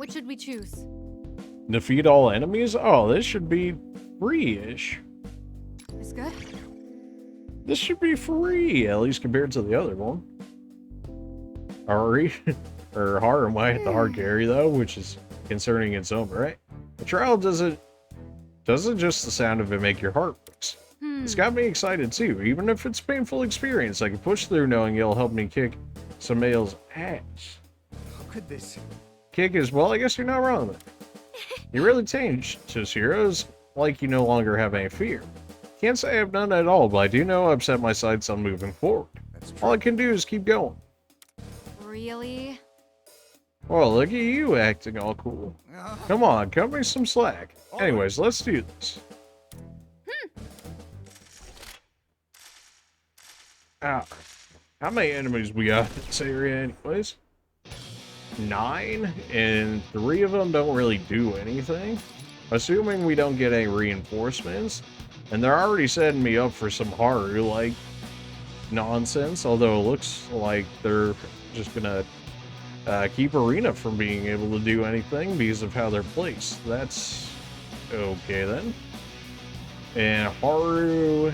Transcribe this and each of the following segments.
Which should we choose? Defeat all enemies? Oh, this should be free-ish. This good? This should be free, at least compared to the other one. Ari, or Haru might hit the hard carry though, which is concerning its own right. The trial doesn't just the sound of it make your heart race. It's got me excited too, even if it's a painful experience. I can push through knowing it'll help me kick some male's ass. How could this? Kick is, well, I guess you're not wrong then. You really changed, Toshiro. It's like you no longer have any fear. Can't say I have none at all, but I do know I've set my sights on moving forward. That's true. All I can do is keep going. Really? Well, look at you acting all cool. Come on, cut me some slack. Anyways, let's do this. Ah, how many enemies we got in this area anyways? 9, and 3 of them don't really do anything. Assuming we don't get any reinforcements. And they're already setting me up for some Haru-like nonsense, although it looks like they're just gonna keep Arena from being able to do anything because of how they're placed. That's okay then. And Haru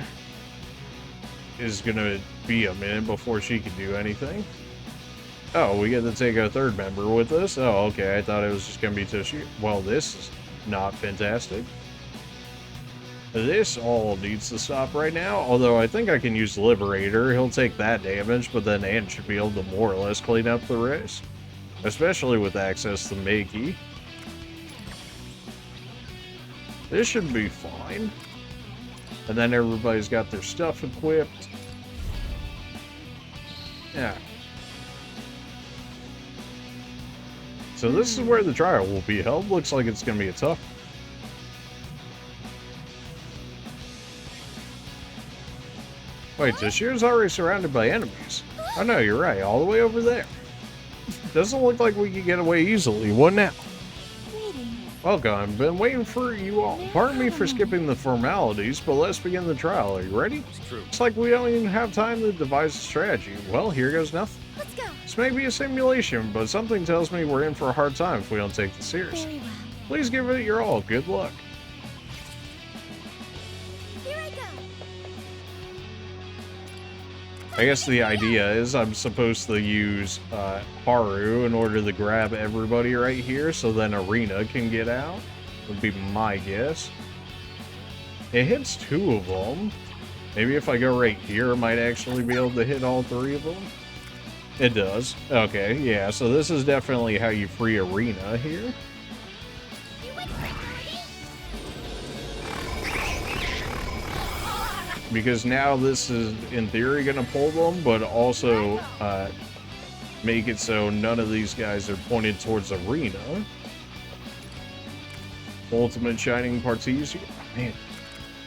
is gonna be a minute before she can do anything. Oh, we get to take a third member with us? Oh, okay, I thought it was just gonna be Toshiro. Well, this is not fantastic. This all needs to stop right now, although I think I can use Liberator. He'll take that damage, but then Ann should be able to more or less clean up the rest. Especially with access to Meiki. This should be fine. And then everybody's got their stuff equipped. Yeah. So this is where the trial will be held. Looks like it's going to be a tough one. Wait, Toshiro's already surrounded by enemies. Oh no, you're right, all the way over there. Doesn't look like we could get away easily. What now? Welcome, I've been waiting for you all. Pardon me for skipping the formalities, but let's begin the trial. Are you ready? It's true. It's like we don't even have time to devise a strategy. Well, here goes nothing. Let's go. This may be a simulation, but something tells me we're in for a hard time if we don't take this seriously. Very well. Please give it your all. Good luck. Here I go. I guess the idea is I'm supposed to use Haru in order to grab everybody right here, so then Arena can get out, would be my guess. It hits 2 of them. Maybe if I go right here, I might actually be able to hit all 3 of them. It does. Okay, yeah, so this is definitely how you free Arena here. Because now this is, in theory, going to pull them, but also make it so none of these guys are pointed towards Arena. Ultimate Shining Partizio. Man,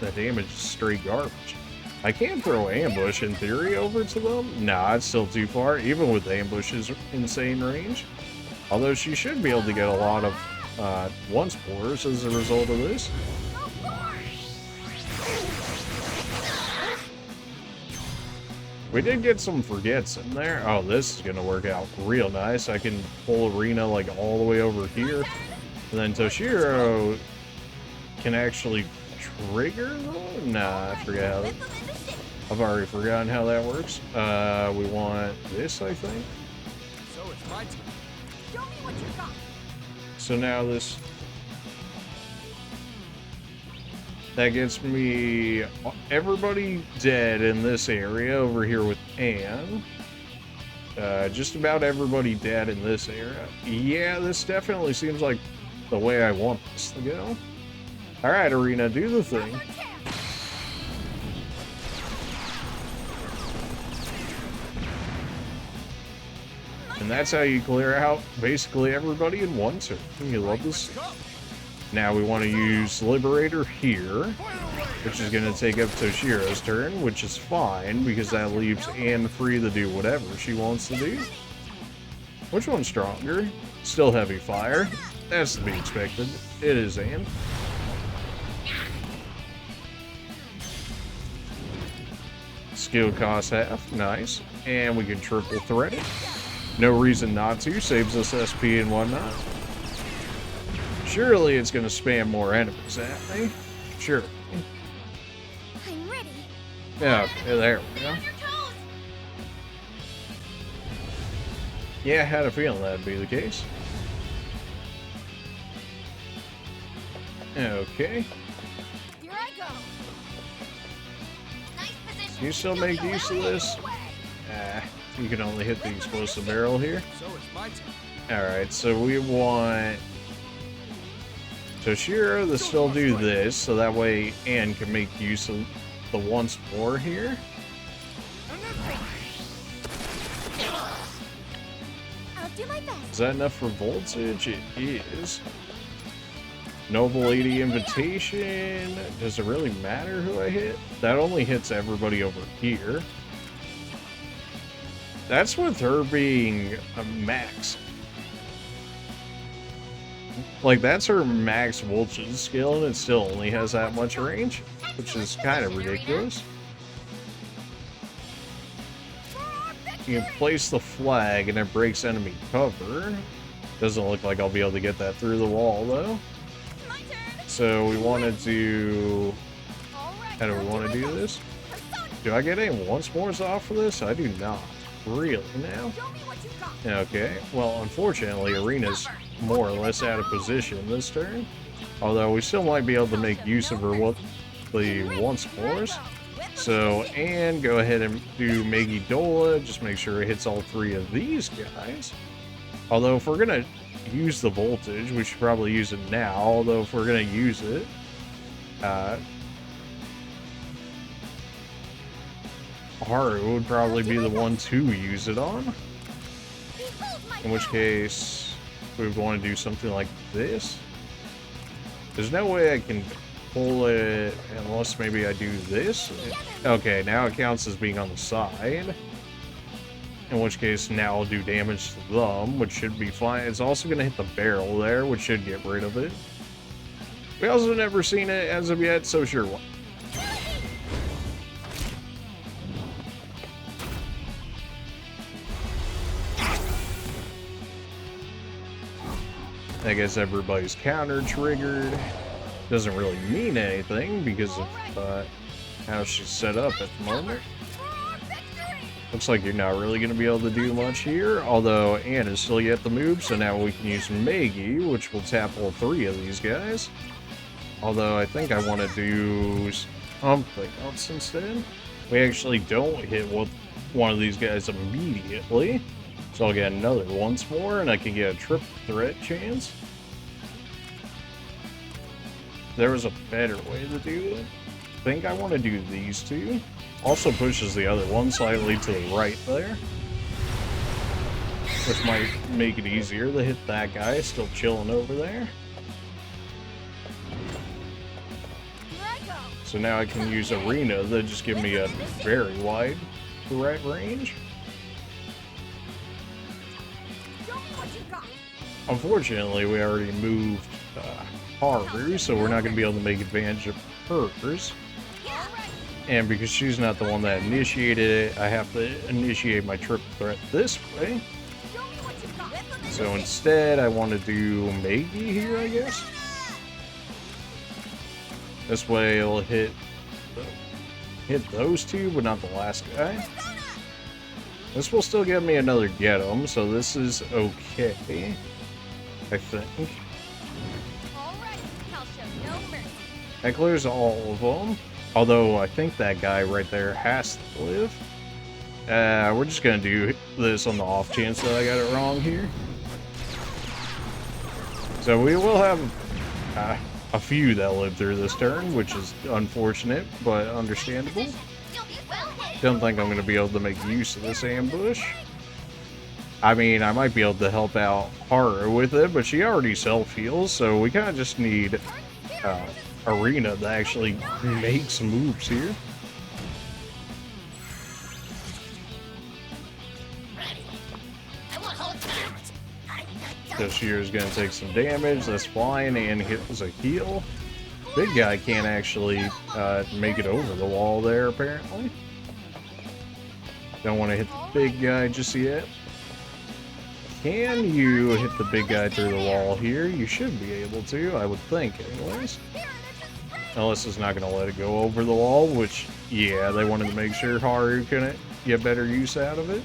that damage is straight garbage. I can throw Ambush, in theory, over to them. Nah, it's still too far, even with Ambush's insane range. Although she should be able to get a lot of one-spores as a result of this. We did get some forgets in there. Oh, this is going to work out real nice. I can pull Arena like all the way over here. And then Toshiro can actually trigger them? Nah, I forgot how that. I've already forgotten how that works. We want this, I think. So it's my turn. Show me what you got. So now this... That gets me everybody dead in this area over here with Ann. Just about everybody dead in this area. Yeah, this definitely seems like the way I want this to go. Alright, Arena, do the thing. And that's how you clear out basically everybody in one turn. You love this? Now we want to use Liberator here, which is going to take up Toshiro's turn, which is fine, because that leaves Ann free to do whatever she wants to do. Which one's stronger? Still heavy fire. That's to be expected. It is Ann. Skill cost half. Nice. And we can triple threat it. No reason not to. Saves us SP and whatnot. Surely it's gonna spam more enemies at me. Sure. I'm ready. Yeah, okay, there we go. On your toes. Yeah, I had a feeling that'd be the case. Okay. Here I go. Nice position. You still make use of this? You can only hit the explosive barrel here. So it's my turn. Alright, so we want Toshiro to still do this, so that way Anne can make use of the once more here. I'll do my best. Is that enough for voltage? It is. Noble Lady Invitation. Does it really matter who I hit? That only hits everybody over here. That's with her being a max. Like, that's her max voltage skill, and it still only has that much range, which is kind of ridiculous. You can place the flag, and it breaks enemy cover. Doesn't look like I'll be able to get that through the wall, though. My turn. So we want to do... All right. How do we want to do this? Do I get any once mores off of this? I do not. Really now? Show me what you got. Okay, well, unfortunately, Arena's more or less out of position this turn. Although we still might be able to make use of her the once mores. So, and go ahead and do Megidola. Just make sure it hits all three of these guys. Although, if we're going to use the voltage, we should probably use it now. Although, if we're going to use it, Haru would probably be the one to use it on. In which case, we would want to do something like this. There's no way I can pull it unless maybe I do this. Okay, now it counts as being on the side. In which case, now I'll do damage to them, which should be fine. It's also going to hit the barrel there, which should get rid of it. We also never seen it as of yet, so sure. I guess everybody's counter triggered. Doesn't really mean anything because of how she's set up at the moment. Looks like you're not really going to be able to do much here, although Anne is still yet to move, so now we can use Megi, which will tap all three of these guys. Although I think I want to do something else instead. We actually don't hit one of these guys immediately. So I'll get another once more, and I can get a triple threat chance. There was a better way to do it. I think I want to do these two. Also pushes the other one slightly to the right there. Which might make it easier to hit that guy still chilling over there. So now I can use Arena that just give me a very wide threat range. Unfortunately, we already moved Haru, so we're not going to be able to make advantage of hers. And because she's not the one that initiated it, I have to initiate my triple threat this way. So instead, I want to do Megi here, I guess. This way it'll hit those two, but not the last guy. This will still give me another get 'em, so this is okay, I think. That clears all of them. Although I think that guy right there has to live. We're just gonna do this on the off chance that I got it wrong here. So we will have a few that live through this turn, which is unfortunate, but understandable. Don't think I'm going to be able to make use of this ambush. I mean, I might be able to help out Haru with it, but she already self-heals, so we kind of just need Arena to actually make some moves here. Toshio's going to take some damage, that's fine, and hits a heal. Big guy can't actually make it over the wall there, apparently. Don't want to hit the big guy just yet. Can you hit the big guy through the wall here? You should be able to, I would think, anyways. Unless it's not going to let it go over the wall, which, yeah, they wanted to make sure Haru couldn't get better use out of it.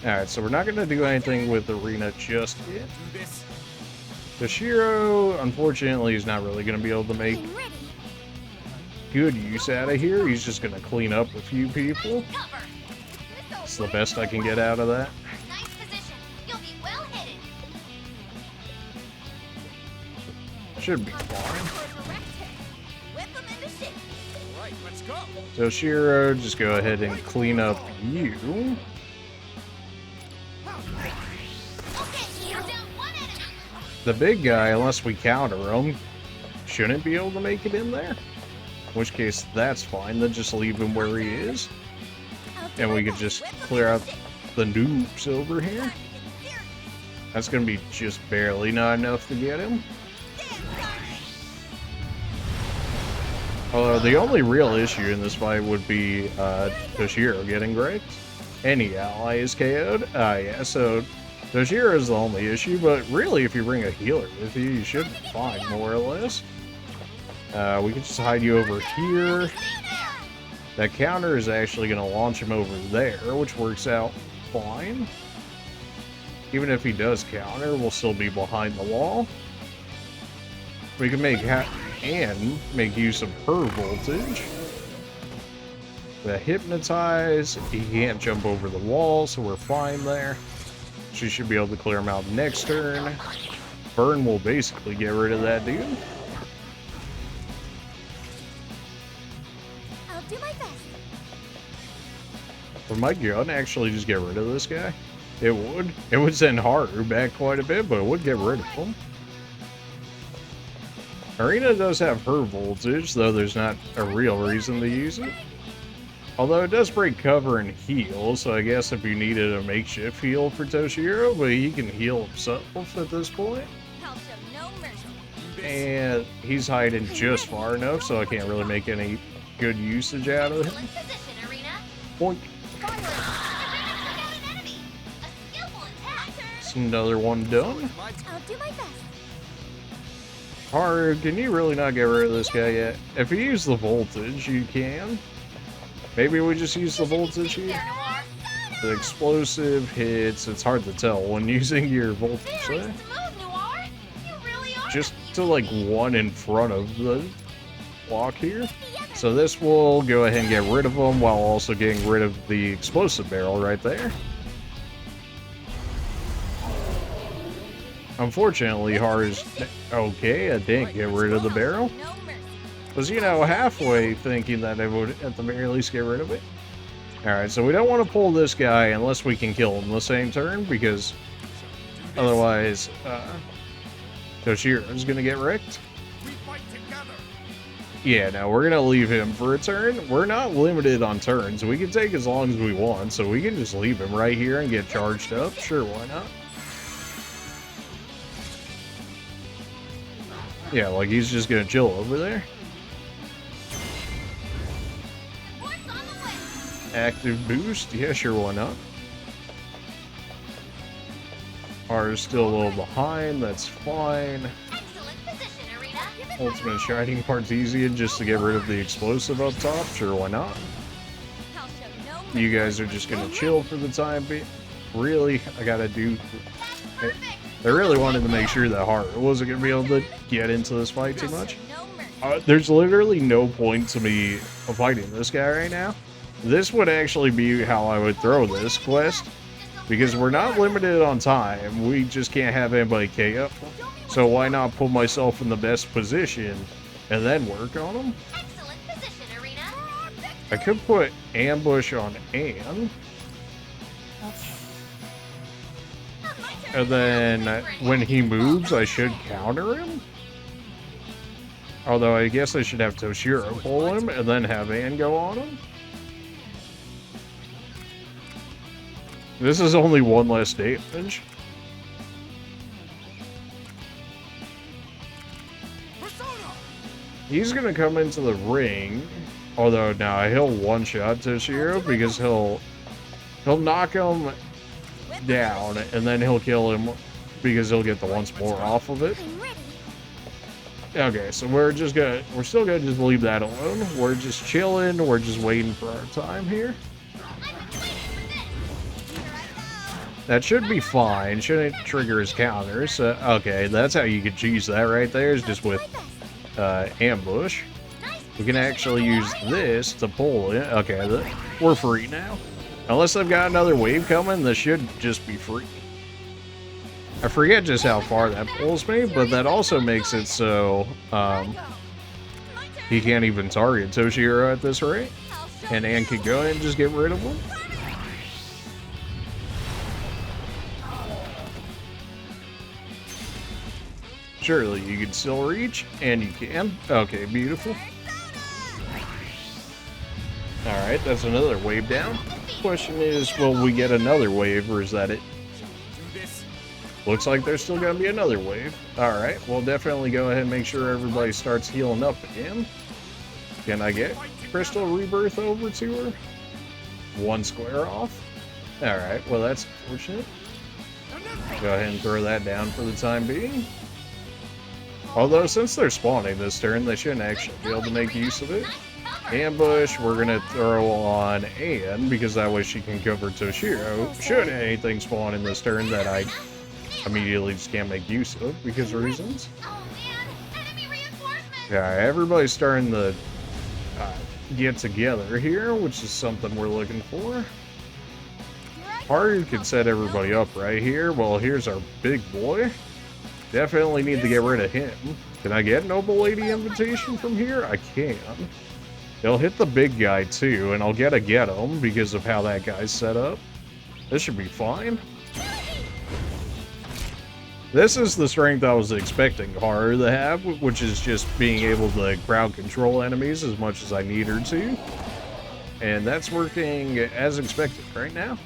Alright, so we're not going to do anything with Arena just yet. Do this. Toshiro, unfortunately, is not really going to be able to make I'm ready. good use out of here. He's just going to clean up a few people. Cover. It's the best I can get out of that. Nice position. You'll be well hidden. Should be fine. Whip 'em into shape. All right, let's go. Toshiro, just go ahead and clean up you. Okay, you're down one enemy. The big guy, unless we counter him, shouldn't be able to make it in there. In which case, that's fine. Then just leave him where he is. And we could just clear out the noobs over here. That's going to be just barely not enough to get him. Although the only real issue in this fight would be Toshiro getting wrecked. Any ally is KO'd. Yeah, so Toshiro is the only issue, but really if you bring a healer with you, you should be fine, more or less. We can just hide you over here. That counter is actually going to launch him over there, which works out fine. Even if he does counter, we'll still be behind the wall. We can make use of her voltage. The hypnotize, he can't jump over the wall, so we're fine there. She should be able to clear him out next turn. Burn will basically get rid of that dude. I'll do my best. Would my gun actually just get rid of this guy? It would. It would send Haru back quite a bit, but it would get rid of him. Arena does have her voltage, though there's not a real reason to use it. Although it does break cover and heal, so I guess if you needed a makeshift heal for Toshiro, but he can heal himself at this point. I'll show no mercy. And he's hiding just far enough, so I can't really make any good usage out of him. Excellent position, Arena. Boink. Fire. Arena took out an enemy. A skillful attack. It's another one done. My turn. I'll do my best. Haru, can you really not get rid of this guy yet? If you use the voltage, you can. Maybe we just use the voltage here. There, Noir. The explosive hits, it's hard to tell when using your voltage Very there. smooth, Noir. You really are. Just to like one in front of the block here. So this will go ahead and get rid of them while also getting rid of the explosive barrel right there. Unfortunately, Haru's okay. I didn't get rid of the barrel. No mercy. Was, you know, halfway thinking that I would at the very least get rid of it. Alright, so we don't want to pull this guy unless we can kill him the same turn, because otherwise, Toshiro's gonna get wrecked. We fight together. Yeah, no, we're gonna leave him for a turn. We're not limited on turns. We can take as long as we want, so we can just leave him right here and get charged up. Sure, why not? Yeah, like he's just gonna chill over there. Support's on the way. Active boost? Yeah, sure, why not? Haru's still a little behind, that's fine. Excellent position, Arena. Ultimate Shining part's easy just to get rid of the explosive up top, sure, why not? I'll show no mercy. You guys are just gonna chill for the time being. Really, I gotta do... Perfect. I really wanted to make sure that Haru wasn't gonna be able to get into this fight too much. No mercy. There's literally no point to me fighting this guy right now. This would actually be how I would throw this quest, because we're not limited on time. We just can't have anybody KO. So why not put myself in the best position and then work on him? Excellent position, Arena. I could put ambush on Anne, and then when he moves, I should counter him. Although I guess I should have Toshiro pull him and then have Anne go on him. This is only one less damage. Persona. He's gonna come into the ring. Although now he'll one-shot Toshiro because he'll knock him down, and then he'll kill him because he'll get the once more off of it. I'm ready. Okay, so we're still gonna just leave that alone. We're just chilling, we're just waiting for our time here. I've been waiting for this. Here I go. That should be fine, shouldn't trigger his counters. Okay, that's how you could choose that right there, is just with ambush. We can actually use this to pull it. Okay, we're free now. Unless they've got another wave coming, this should just be free. I forget just how far that pulls me, but that also makes it so he can't even target Toshiro at this rate. And Ann can go ahead and just get rid of him. Surely you can still reach, and you can. Okay, beautiful. Alright, that's another wave down. Question is, will we get another wave, or is that it? Do this. Looks like there's still gonna be another wave. Alright, we'll definitely go ahead and make sure everybody starts healing up again. Can I get Crystal Rebirth over to her? One square off. Alright, well that's unfortunate. Go ahead and throw that down for the time being. Although, since they're spawning this turn, they shouldn't actually be able to make use of it. Ambush, we're gonna throw on Ann, because that way she can cover Toshiro. Should anything spawn in this turn that I immediately just can't make use of, because of reasons. Oh man, enemy reinforcements. Yeah, everybody's starting to get together here, which is something we're looking for. Haru can set everybody up right here. Well, here's our big boy. Definitely need to get rid of him. Can I get Noble Lady invitation from here? I can. They'll hit the big guy too, and I'll get him because of how that guy's set up. This should be fine. This is the strength I was expecting Haru to have, which is just being able to crowd control enemies as much as I need her to. And that's working as expected right now.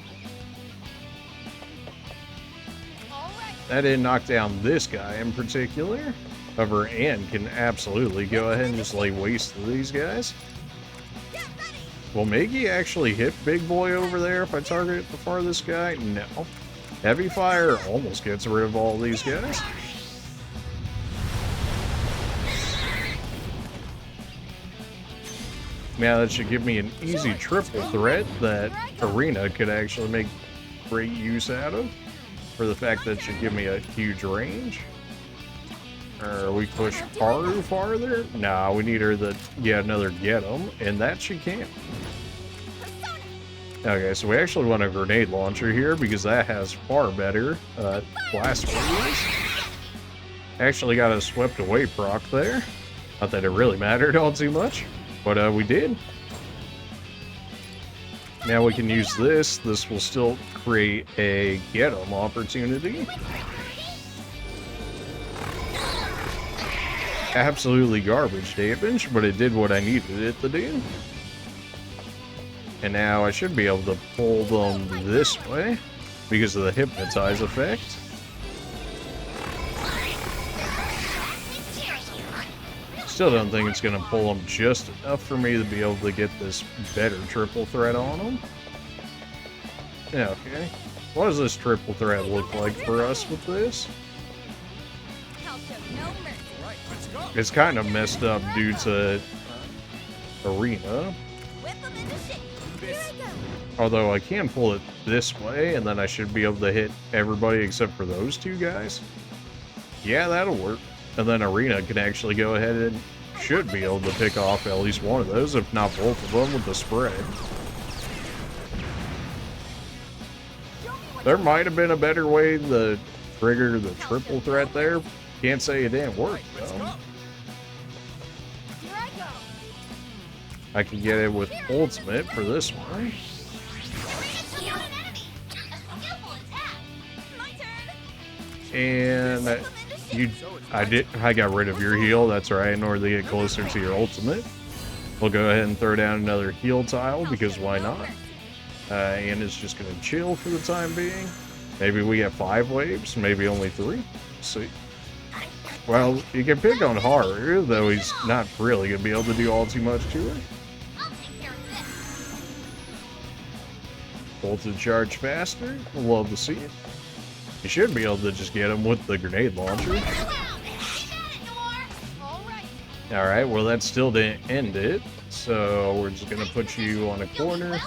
That didn't knock down this guy in particular. However, Ann can absolutely go ahead and just lay waste to these guys. Will Miggy actually hit Big Boy over there if I target the farthest guy? No. Heavy Fire almost gets rid of all these guys. Now that should give me an easy triple threat that Arena could actually make great use out of. For the fact that it should give me a huge range. Or we push Haru farther? Nah, we need her to get another get 'em, and that she can. Okay, so we actually want a grenade launcher here because that has far better blast radius. Actually got a swept away proc there. Not that it really mattered all too much, but we did. Now we can use this. This will still create a get 'em opportunity. Absolutely garbage damage, but it did what I needed it to do. And now I should be able to pull them this way because of the hypnotize effect. Still don't think it's going to pull them just enough for me to be able to get this better triple threat on them. Yeah, okay. What does this triple threat look like for us with this? Right, let's go. It's kind of messed up due to Arena. Do this. Although I can pull it this way, and then I should be able to hit everybody except for those two guys. Yeah, that'll work. And then Arena can actually go ahead and should be able to pick off at least one of those, if not both of them, with the spread. There might have been a better way to trigger the triple threat there. Can't say it didn't work, though. I can get it with ultimate for this one. And I got rid of your heal, that's right, in order to get closer to your ultimate. We'll go ahead and throw down another heal tile, because why not? And it's just going to chill for the time being. Maybe we get 5 waves, maybe only 3. Let's see. Well, you can pick on Haru, though he's not really going to be able to do all too much to her. I'll take care of this. Voltage charge faster. Love to see it. You should be able to just get him with the grenade launcher. Alright, well that still didn't end it. So we're just gonna put you on a corner.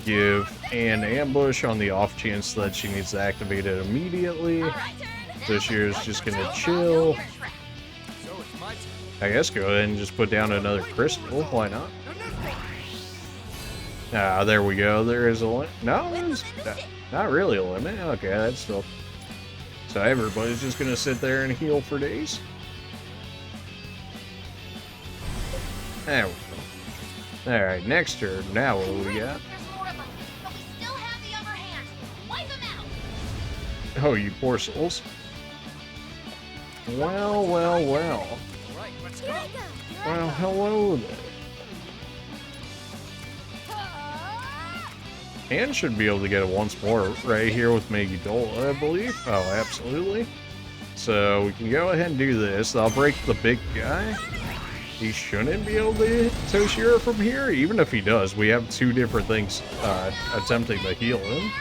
Give an ambush on the off chance that she needs to activate it immediately. This year's just gonna chill. I guess go ahead and just put down another crystal. Why not? Ah, there we go. There is a limit. No, there's not really a limit. Okay, that's still. So everybody's just gonna sit there and heal for days. There we go. Alright, next turn. Now what do we got? Oh, you poor souls. Well, well, well. Well, hello there. And should be able to get it once more right here with Megidola, I believe. Oh, absolutely. So we can go ahead and do this. I'll break the big guy. He shouldn't be able to hit Toshiro from here. Even if he does, we have two different things attempting to heal him.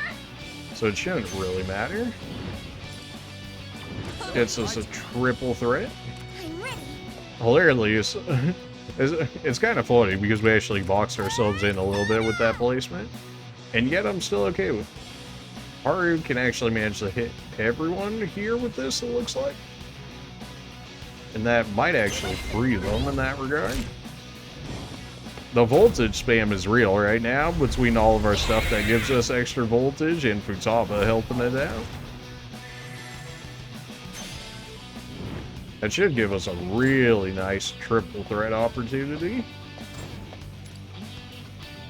So it shouldn't really matter. Gets us a triple threat. Hilarious. It's kind of funny because we actually boxed ourselves in a little bit with that placement. And yet I'm still okay with it. Haru can actually manage to hit everyone here with this, it looks like. And that might actually free them in that regard. The voltage spam is real right now between all of our stuff that gives us extra voltage and Futaba helping it out. That should give us a really nice triple threat opportunity.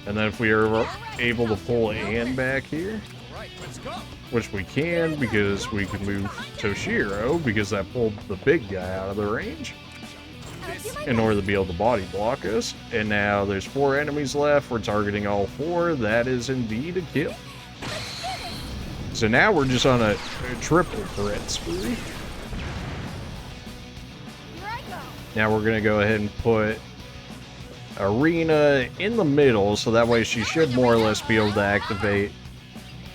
And then if we are able to pull Ann back here, which we can because we can move Toshiro because that pulled the big guy out of the range in order to be able to body block us. And now there's 4 enemies left. We're targeting all 4. That is indeed a kill. So now we're just on a triple threat spree. Now we're going to go ahead and put Arena in the middle, so that way she should more or less be able to activate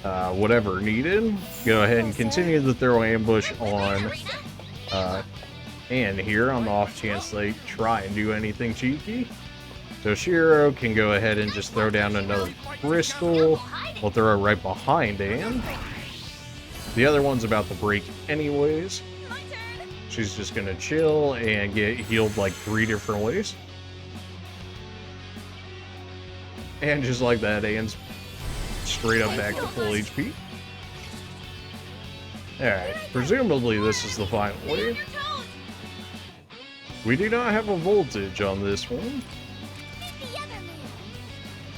whatever needed. Go ahead and continue to throw ambush on Ann here on the off chance they try and do anything cheeky. Toshiro can go ahead and just throw down another crystal. We'll throw it right behind Ann. The other one's about to break anyways. She's just gonna chill and get healed like 3 different ways. And just like that, Ann's straight up back to full HP. Alright, presumably this is the final wave. We do not have a voltage on this one.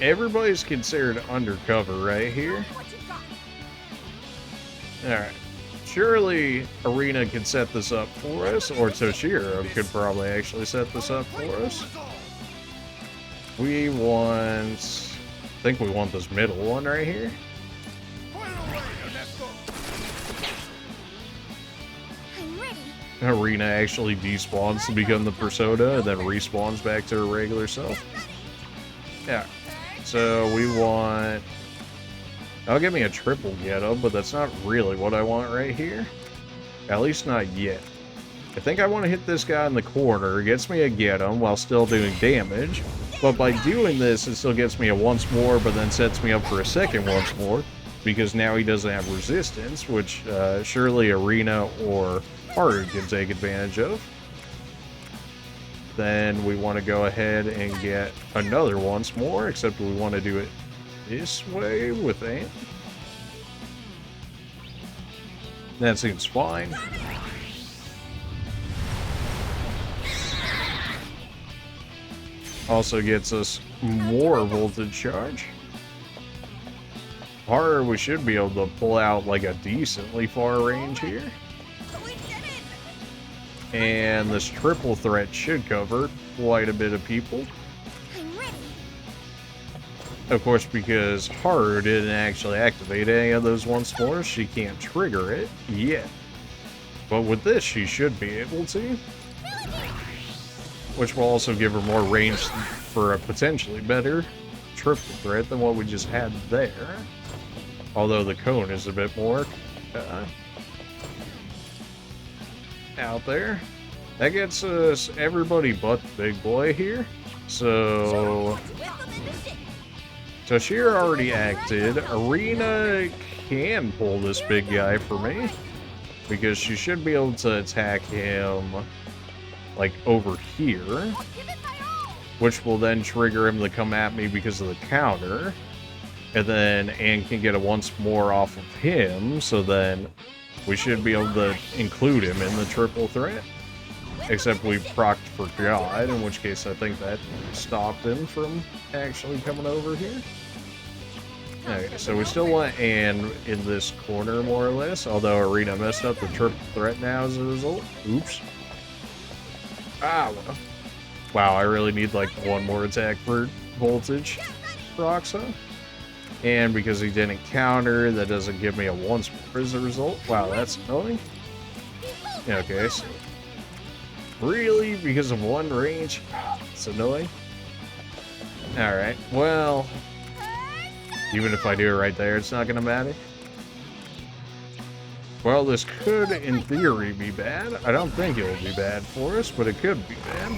Everybody's considered undercover right here. Alright. Surely Arena can set this up for us, or Toshiro could probably actually set this up for us. We want... I think we want this middle one right here. Arena actually despawns to become the Persona, and then respawns back to her regular self. Yeah. So we want... That'll give me a triple get-up, but that's not really what I want right here. At least not yet. I think I want to hit this guy in the corner. It gets me a get-em while still doing damage. But by doing this, it still gets me a once more, but then sets me up for a second once more. Because now he doesn't have resistance, which surely Arena or Haru can take advantage of. Then we want to go ahead and get another once more, except we want to do it this way with Ann. That seems fine. Also gets us more voltage charge. Haru, we should be able to pull out like a decently far range here. And this triple threat should cover quite a bit of people. Of course, because Haru didn't actually activate any of those once more, she can't trigger it yet. But with this, she should be able to. Which will also give her more range for a potentially better triple threat than what we just had there. Although the cone is a bit more out there. That gets us everybody but the big boy here. So Toshiro already acted. Arena can pull this big guy for me, because she should be able to attack him like over here, which will then trigger him to come at me because of the counter. And then Anne can get a once more off of him, so then we should be able to include him in the triple threat. Except we procced for God, in which case I think that stopped him from actually coming over here. Okay, so we still want Anne in this corner, more or less, although Arena messed up the triple threat now as a result. Oops. Ah, well. Wow, I really need like one more attack for voltage, Roxa. And because he didn't counter, that doesn't give me a once more as a result. Wow, that's annoying. Okay, so really, because of one range, it's annoying. Alright, well, even if I do it right there, it's not gonna matter. Well, this could, in theory, be bad. I don't think it will be bad for us, but it could be bad.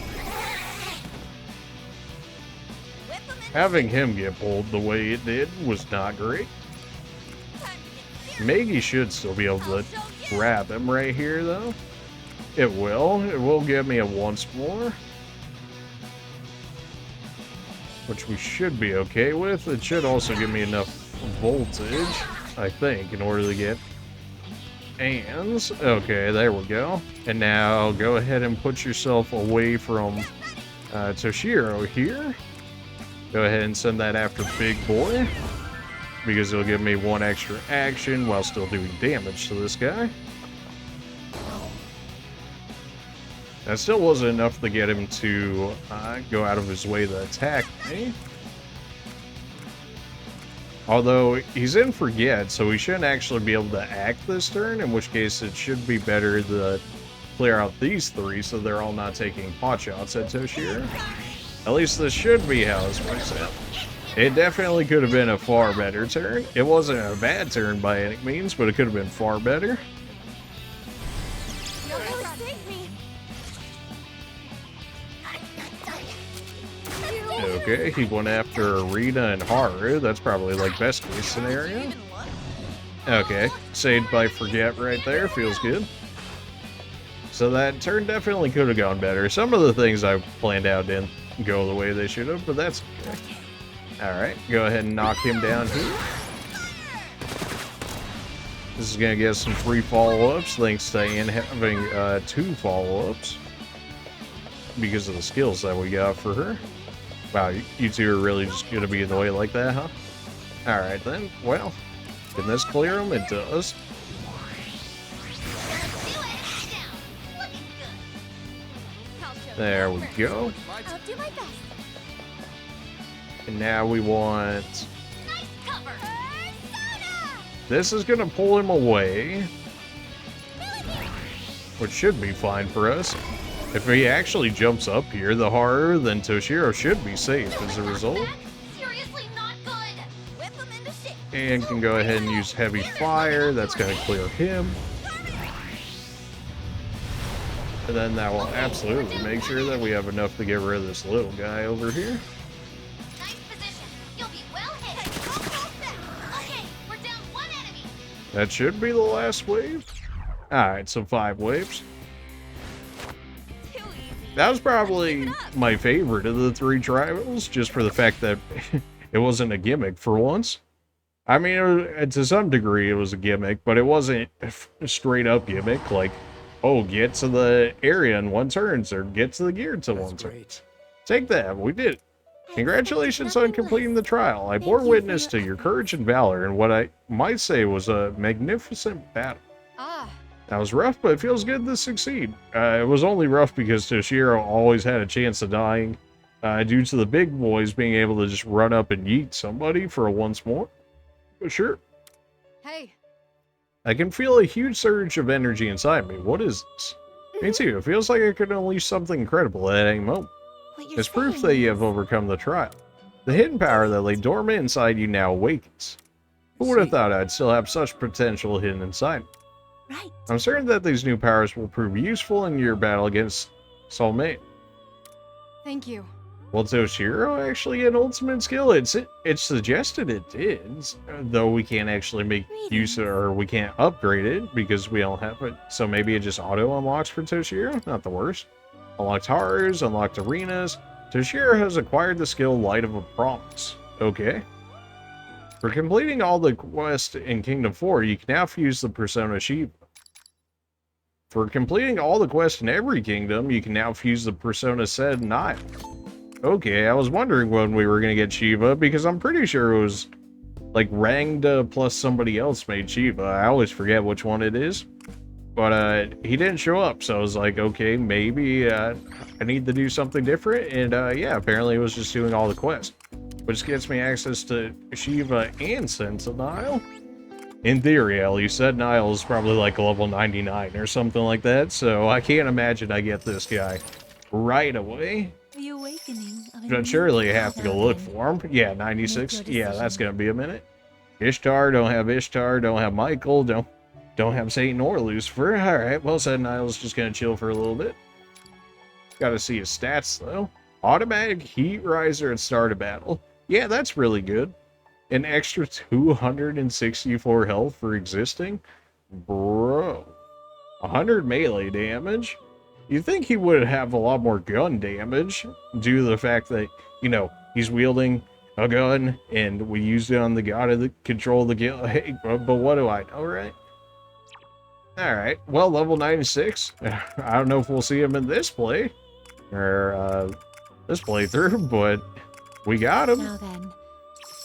Having him get pulled the way it did was not great. Maggie should still be able to grab him right here, though. It will. It will give me a once more, which we should be okay with. It should also give me enough voltage, I think, in order to get Anne's. Okay, there we go. And now go ahead and put yourself away from Toshiro here. Go ahead and send that after Big Boy, because it'll give me one extra action while still doing damage to this guy. That still wasn't enough to get him to go out of his way to attack me. Although he's in Forget, so he shouldn't actually be able to act this turn, in which case it should be better to clear out these three so they're all not taking pot shots at Toshiro. At least this should be how this works out. It definitely could have been a far better turn. It wasn't a bad turn by any means, but it could have been far better. Okay, he went after Arena and Haru. That's probably like best case scenario. Okay, saved by Forget right there. Feels good. So that turn definitely could have gone better. Some of the things I planned out didn't go the way they should have, but that's okay. Alright, go ahead and knock him down here. This is going to get some free follow-ups, thanks to Anne having 2 follow-ups because of the skills that we got for her. Wow, you two are really just going to be in the way like that, huh? Alright then, well, can this clear him? It does. There we go. I'll do my best. And now we want... This is going to pull him away, which should be fine for us. If he actually jumps up here, the Haru, then Toshiro should be safe as a result. Seriously not good. Whip 'em into shape. And can go ahead and use Heavy Fire. That's going to clear him. And then that will absolutely make sure that we have enough to get rid of this little guy over here. Nice position. You'll be well hit. Okay, we're down 1 enemy. That should be the last wave. Alright, so 5 waves. Too easy. That was probably my favorite of the 3 trials, just for the fact that it wasn't a gimmick for once. I mean, to some degree it was a gimmick, but it wasn't a straight up gimmick, like, oh, get to the area in 1 turn, or get to the gear in 1 turn. Take that, we did it. Congratulations on completing the trial. I bore witness to your courage and valor in what I might say was a magnificent battle. Ah, That was rough, but it feels good to succeed. It was only rough because Toshiro always had a chance of dying, due to the big boys being able to just run up and yeet somebody for a once more. But sure. hey. I can feel a huge surge of energy inside me. What is this? Me too. It feels like I could unleash something incredible at any moment. What you're It's proof saying that you is- have overcome the trial. The hidden power that lay dormant inside you now awakens. Who would have thought I'd still have such potential hidden inside me? Right. I'm certain that these new powers will prove useful in your battle against Soulmate. Thank you. Will Toshiro actually get an ultimate skill? It suggested it did, though we can't actually make use of, or we can't upgrade it because we don't have it. So maybe it just auto unlocks for Toshiro? Not the worst. Unlocked Haru's, unlocked arenas. Toshiro has acquired the skill Light of a Promise. Okay. For completing all the quests in Kingdom 4, you can now fuse the Persona Shiva. For completing all the quests in every kingdom, you can now fuse the Persona Said Nile. Okay, I was wondering when we were going to get Shiva, because I'm pretty sure it was, like, Rangda plus somebody else made Shiva. I always forget which one it is. But, he didn't show up, so I was like, okay, maybe, I need to do something different, and, yeah, apparently it was just doing all the quests. Which gets me access to Shiva and Sense Nile. In theory, at least, that Nile is probably like level 99 or something like that, so I can't imagine I get this guy right away. The awakening of a But new surely I have to go look then. for him. Yeah, 96. Make your Yeah, that's decision. gonna be a minute. Ishtar, don't have Ishtar, don't have Michael, don't have Satan or Lucifer. Alright, well, said Nile's just gonna chill for a little bit. Gotta see his stats, though. Automatic Heat Riser at start of battle. Yeah, that's really good. An extra 264 health for existing? Bro. 100 melee damage? You'd think he would have a lot more gun damage due to the fact that, you know, he's wielding a gun and we used it on the god of the control of the guild. Hey, but what do I know, right? Alright, well, level 96. I don't know if we'll see him in this play, or this playthrough, but we got him. Now then.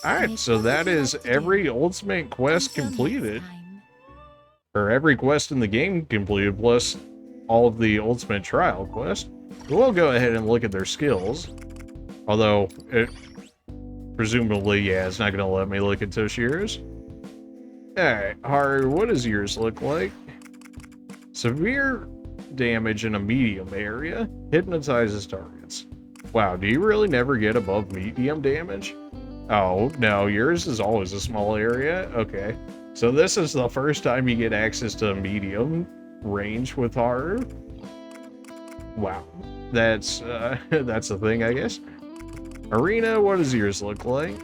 Alright, so that is every ultimate quest Until next completed. time. Or every quest in the game completed, plus all of the ultimate trial quest. We'll go ahead and look at their skills. Although, presumably, yeah, it's not going to let me look at Toshiro's. Alright, Haru, what does yours look like? Severe damage in a medium area. Hypnotizes targets. Wow, do you really never get above medium damage? Oh, no, yours is always a small area? Okay. So this is the first time you get access to medium range with Haru? Wow. That's a thing, I guess. Arena, what does yours look like?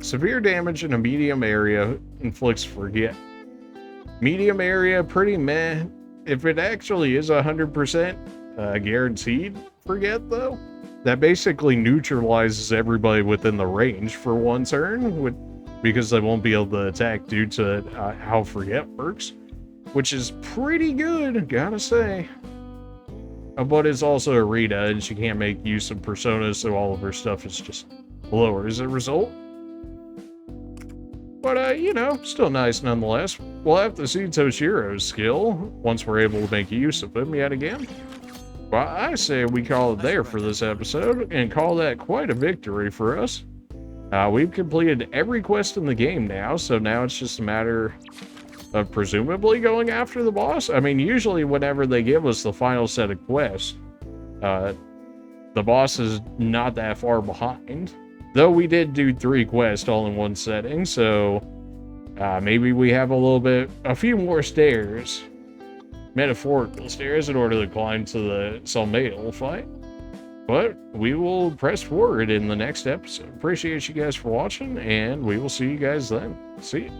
Severe damage in a medium area inflicts forget. Medium area, pretty meh. If it actually is 100% guaranteed forget, though, that basically neutralizes everybody within the range for one turn, because they won't be able to attack due to how forget works, which is pretty good, gotta say. But it's also Arena, and she can't make use of personas, so all of her stuff is just lower as a result. But, you know, still nice nonetheless. We'll have to see Toshiro's skill once we're able to make use of him yet again. Well, I say we call it there for this episode, and call that quite a victory for us. We've completed every quest in the game now, so now it's just a matter of presumably going after the boss. I mean, usually whenever they give us the final set of quests, the boss is not that far behind. Though we did do 3 quests all in one setting, so maybe we have a few more stairs, metaphorical stairs, in order to climb to the Soulmate fight. But we will press forward in the next episode. Appreciate you guys for watching, and we will see you guys then. See ya.